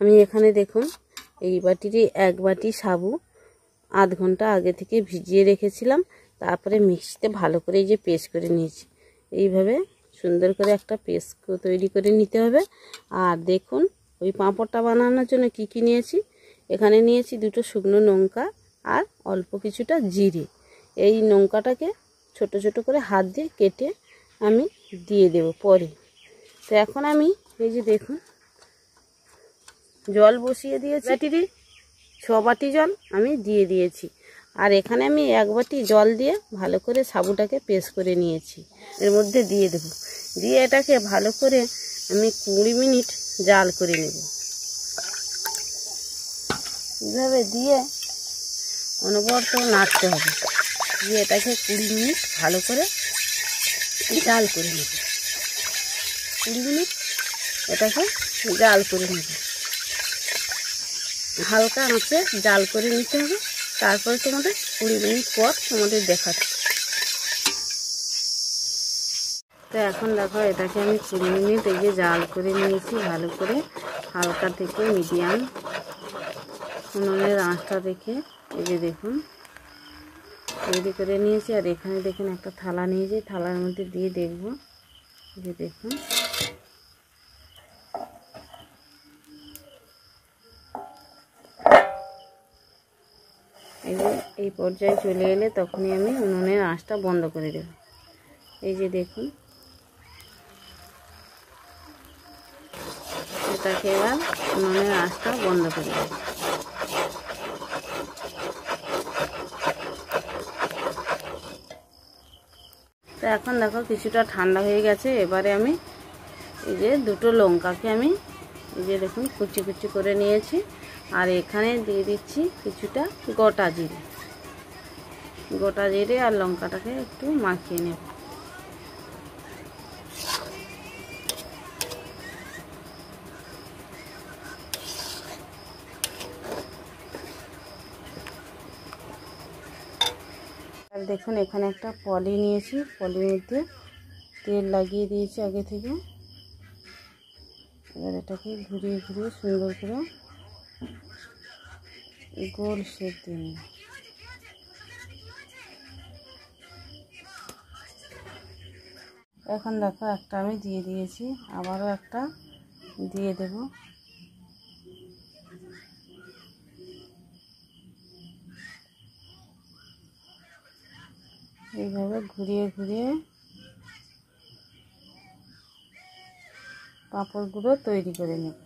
আমি এখানে দেখুন এই বাটিরই এক বাটি সাবু আধ ঘন্টা আগে থেকে ভিজিয়ে রেখেছিলাম। তারপরে মিক্সিতে ভালো করে এই যে পেস্ট করে নিয়েছি। এইভাবে সুন্দর করে একটা পেস্ট তৈরি করে নিতে হবে। আর দেখুন ওই পাঁপড়টা বানানোর জন্য কি কি নিয়েছি। এখানে নিয়েছি দুটো শুকনো লঙ্কা আর অল্প কিছুটা জিরে। এই লঙ্কাটাকে ছোট ছোট করে হাত দিয়ে কেটে আমি দিয়ে দেব পরে। তো এখন আমি এই যে দেখুন জল বসিয়ে দিয়েছি, বাটিরই 6 বাটি জল আমি দিয়ে দিয়েছি। আর এখানে আমি 1 বাটি জল দিয়ে ভালো করে সাবুটাকে পেস্ট করে নিয়েছি। এর মধ্যে দিয়ে দেব, দিয়ে এটাকে ভালো করে আমি 20 মিনিট জাল করে নেব। এইভাবে দিয়ে অনবরত নাড়তে হবে, দিয়ে এটাকে 20 মিনিট ভালো করে জাল করে নেব। 20 মিনিট এটাকে জাল করে নেব, হালকা আঁচে জাল করে নিতে হবে। তারপরে তোমাদের 20 মিনিট পর তোমাদের দেখাচ্ছি। তো এখন দেখো এটাকে আমি 20 মিনিট এই যে জাল করে নিয়েছি ভালো করে, হালকা থেকে মিডিয়াম উনুনের আঁচটা দেখে এই যে দেখুন তৈরি করে নিয়েছি। আর এখানে দেখুন একটা থালা নিয়েছি, থালার মধ্যে দিয়ে দেখব। এই যে দেখুন এই পর্যায়ে চলে এলে তখনই আমি উনুনের আঁচটা বন্ধ করে দেব। এই যে দেখুন এটাকে এবার উনুনের আঁচটা বন্ধ করে দেব। তো এখন দেখো কিছুটা ঠান্ডা হয়ে গেছে। এবারে আমি এই যে দুটো লঙ্কাকে আমি এই যে দেখুন কুচি কুচি করে নিয়েছি। আর এখানে দিয়ে দিচ্ছি কিছুটা গোটা জিরে। গোটা জিরে আর লঙ্কাটাকে একটু মাখিয়ে নেব। আর দেখুন এখানে একটা পলি নিয়েছি, পলির মধ্যে তেল লাগিয়ে দিয়েছি আগে থেকে। এবার এটাকে ঘুরিয়ে ঘুরিয়ে সুন্দর করে গোল শেপ দিয়ে নেব। এখন দেখো একটা আমি দিয়ে দিয়েছি, আবারও একটা দিয়ে দেব। এইভাবে ঘুরিয়ে ঘুরিয়ে পাঁপড়গুলো তৈরি করে নেব।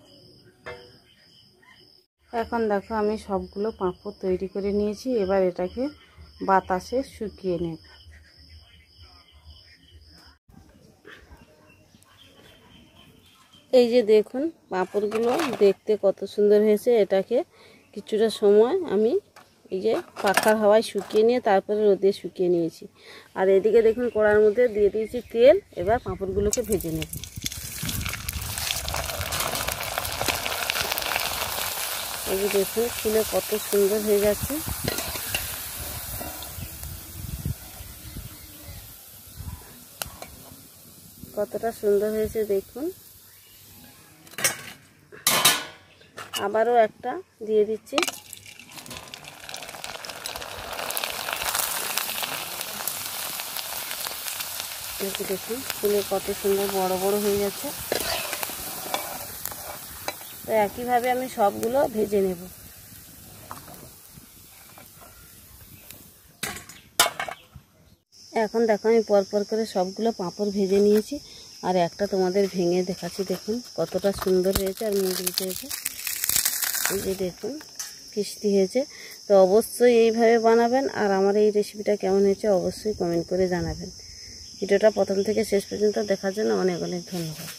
এখন দেখো আমি সবগুলো পাঁপড় তৈরি করে নিয়েছি। এবার এটাকে বাতাসে শুকিয়ে নেব। এই যে দেখুন পাঁপড়গুলো দেখতে কত সুন্দর হয়েছে। এটাকে কিছুটা সময় আমি এই যে পাখার হাওয়ায় শুকিয়ে নিয়ে তারপরে রোদে শুকিয়ে নিয়েছি। আর এদিকে দেখুন কড়ার মধ্যে দিয়ে দিয়েছি তেল। এবার পাঁপড়গুলোকে ভেজে নেব। এই যে দেখুন ফুলে কত সুন্দর হয়ে যাচ্ছে। কতটা সুন্দর হয়েছে দেখুন। আবারও একটা দিয়ে দিচ্ছি। দেখুন ফুলে কত সুন্দর বড় বড় হয়ে যাচ্ছে। তো একইভাবে আমি সবগুলো ভেজে নেব। এখন দেখো আমি পরপর করে সবগুলো পাঁপড় ভেজে নিয়েছি। আর একটা তোমাদের ভেঙে দেখাচ্ছি, দেখুন কতটা সুন্দর হয়েছে আর মুচমুচে হয়েছে। এই যে দেখুন কিস্তি হয়েছে। তো অবশ্যই এইভাবে বানাবেন। আর আমার এই রেসিপিটা কেমন হয়েছে অবশ্যই কমেন্ট করে জানাবেন। ভিডিওটা প্রথম থেকে শেষ পর্যন্ত দেখার জন্য অনেক অনেক ধন্যবাদ।